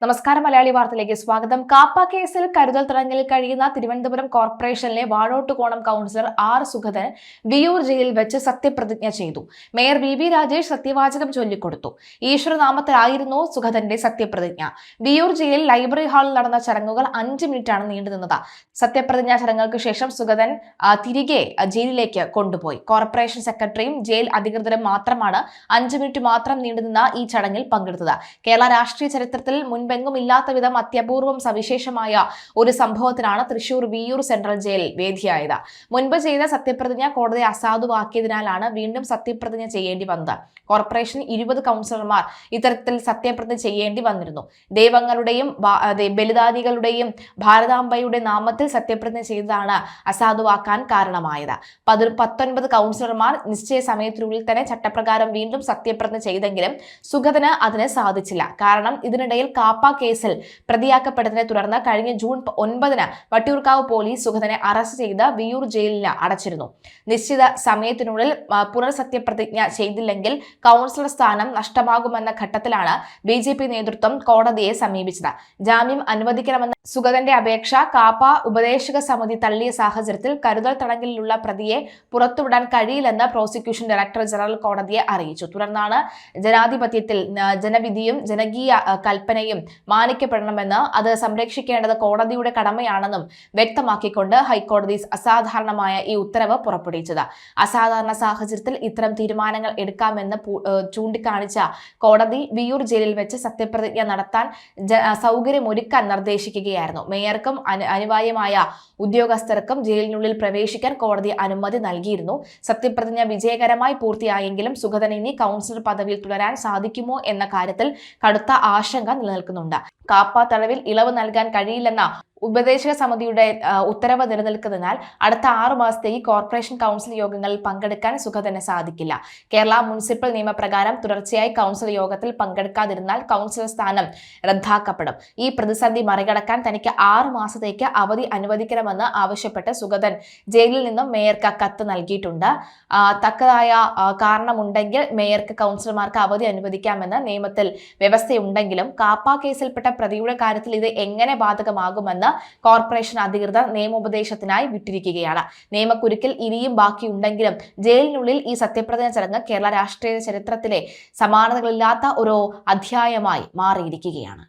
നമസ്കാരം. മലയാളി വാർത്തയിലേക്ക് സ്വാഗതം. കാപ്പ കേസിൽ കരുതൽ തടങ്കലിൽ കഴിയുന്ന തിരുവനന്തപുരം കോർപ്പറേഷനിലെ വാഴോട്ടുകോണം കൌൺസിലർ ആർ സുഗതൻ വിയൂർ ജയിലിൽ വെച്ച് സത്യപ്രതിജ്ഞ ചെയ്തു. മേയർ വി രാജേഷ് സത്യവാചകം ചൊല്ലിക്കൊടുത്തു. ഈശ്വരനാമത്തിലായിരുന്നു സുഗതന്റെ സത്യപ്രതിജ്ഞ. വിയൂർ ജയിൽ ലൈബ്രറി ഹാളിൽ നടന്ന ചടങ്ങുകൾ 5 മിനിറ്റാണ് നീണ്ടുനിന്നത്. സത്യപ്രതിജ്ഞാ ചടങ്ങുകൾക്ക് ശേഷം സുഗതൻ തിരികെ ജയിലിലേക്ക് കൊണ്ടുപോയി. കോർപ്പറേഷൻ സെക്രട്ടറിയും ജയിൽ അധികൃതരും മാത്രമാണ് 5 മിനിറ്റ് മാത്രം നീണ്ടുനിന്ന ഈ ചടങ്ങിൽ പങ്കെടുത്തത്. കേരള രാഷ്ട്രീയ ചരിത്രത്തിൽ മുൻപെങ്ങും ഇല്ലാത്ത വിധം അത്യപൂർവം സവിശേഷമായ ഒരു സംഭവത്തിനാണ് തൃശൂർ വിയൂർ സെൻട്രൽ ജയിൽ വേദിയായത്. മുൻപ് ചെയ്ത സത്യപ്രതിജ്ഞ കോടതി അസാധുവാക്കിയതിനാലാണ് വീണ്ടും സത്യപ്രതിജ്ഞ ചെയ്യേണ്ടി വന്നത്. കോർപ്പറേഷൻ 20 കൌൺസിലർമാർ ഇത്തരത്തിൽ സത്യപ്രതിജ്ഞ ചെയ്യേണ്ടി വന്നിരുന്നു. ദൈവങ്ങളുടെയും ബലിദാനികളുടെയും ഭാരതാംബയുടെ നാമത്തിൽ സത്യപ്രതിജ്ഞ ചെയ്തതാണ് അസാധുവാക്കാൻ കാരണമായത്. 19 കൌൺസിലർമാർ നിശ്ചയ സമയത്തിനുള്ളിൽ തന്നെ ചട്ടപ്രകാരം വീണ്ടും സത്യപ്രതിജ്ഞ ചെയ്തെങ്കിലും സുഗതന് അതിന് സാധിച്ചില്ല. കാരണം ഇതിനിടയിൽ കാപ്പ കേസിൽ പ്രതിയാക്കപ്പെട്ടതിനെ തുടർന്ന് കഴിഞ്ഞ ജൂൺ 9 വട്ടിയൂർക്കാവ് പോലീസ് സുഗതനെ അറസ്റ്റ് ചെയ്ത് വിയൂർ ജയിലിന് അടച്ചിരുന്നു. നിശ്ചിത സമയത്തിനുള്ളിൽ പുനർസത്യപ്രതിജ്ഞ ചെയ്തില്ലെങ്കിൽ കൌൺസിലർ സ്ഥാനം നഷ്ടമാകുമെന്ന ഘട്ടത്തിലാണ് BJP നേതൃത്വം കോടതിയെ സമീപിച്ചത്. ജാമ്യം അനുവദിക്കണമെന്ന സുഗതന്റെ അപേക്ഷ കാപ്പ ഉപദേശക സമിതി തള്ളിയ സാഹചര്യത്തിൽ കരുതൽ തടങ്കലിലുള്ള പ്രതിയെ പുറത്തുവിടാൻ കഴിയില്ലെന്ന് പ്രോസിക്യൂഷൻ ഡയറക്ടർ ജനറൽ കോടതിയെ അറിയിച്ചു. തുടർന്നാണ് ജനാധിപത്യത്തിൽ ജനവിധിയും ജനകീയ കൽപ്പനയും മാനിക്കപ്പെടണമെന്ന് അത് സംരക്ഷിക്കേണ്ടത് കോടതിയുടെ കടമയാണെന്നും വ്യക്തമാക്കിക്കൊണ്ട് ഹൈക്കോടതി അസാധാരണമായ ഈ ഉത്തരവ് പുറപ്പെടുവിച്ചത്. അസാധാരണ സാഹചര്യത്തിൽ ഇത്തരം തീരുമാനങ്ങൾ എടുക്കാമെന്ന് ചൂണ്ടിക്കാണിച്ച കോടതി വിയൂർ ജയിലിൽ വെച്ച് സത്യപ്രതിജ്ഞ നടത്താൻ സൗകര്യമൊരുക്കാൻ നിർദ്ദേശിക്കുകയായിരുന്നു. മേയർക്കും അനിവാര്യമായ ഉദ്യോഗസ്ഥർക്കും ജയിലിനുള്ളിൽ പ്രവേശിക്കാൻ കോടതി അനുമതി നൽകിയിരുന്നു. സത്യപ്രതിജ്ഞ വിജയകരമായി പൂർത്തിയായെങ്കിലും സുഗതൻ ഇനി കൌൺസിലർ പദവിയിൽ തുടരാൻ സാധിക്കുമോ എന്ന കാര്യത്തിൽ കടുത്ത ആശങ്ക നിലനിൽക്കുന്നുണ്ട്. കാപ്പ തടവിൽ ഇളവ് നൽകാൻ കഴിയില്ലെന്ന ഉപദേശക സമിതിയുടെ ഉത്തരവ് നിലനിൽക്കുന്നതിനാൽ അടുത്ത 6 മാസത്തേക്ക് കോർപ്പറേഷൻ കൌൺസിൽ യോഗങ്ങളിൽ പങ്കെടുക്കാൻ സുഗതന് സാധിക്കില്ല. കേരള മുനിസിപ്പൽ നിയമപ്രകാരം തുടർച്ചയായി കൌൺസിൽ യോഗത്തിൽ പങ്കെടുക്കാതിരുന്നാൽ കൌൺസിലർ സ്ഥാനം റദ്ദാക്കപ്പെടും. ഈ പ്രതിസന്ധി മറികടക്കാൻ തനിക്ക് 6 മാസത്തേക്ക് അവധി അനുവദിക്കണമെന്ന് ആവശ്യപ്പെട്ട് സുഗതൻ ജയിലിൽ നിന്നും മേയർക്ക് കത്ത് നൽകിയിട്ടുണ്ട്. തക്കതായ കാരണമുണ്ടെങ്കിൽ മേയർക്ക് കൌൺസിലർമാർക്ക് അവധി അനുവദിക്കാമെന്ന് നിയമത്തിൽ വ്യവസ്ഥയുണ്ടെങ്കിലും കാപ്പ കേസിൽപ്പെട്ട പ്രതിയുടെ കാര്യത്തിൽ ഇത് എങ്ങനെ ബാധകമാകുമെന്ന് കോർപ്പറേഷൻ അധികൃതർ നിയമോപദേശത്തിനായി വിട്ടിരിക്കുകയാണ്. നിയമക്കുരുക്കിൽ ഇനിയും ബാക്കിയുണ്ടെങ്കിലും ജയിലിനുള്ളിൽ ഈ സത്യപ്രതിജ്ഞ ചടങ്ങ് കേരള രാഷ്ട്രീയ ചരിത്രത്തിലെ സമാനതകളില്ലാത്ത ഒരു അധ്യായമായി മാറിയിരിക്കുകയാണ്.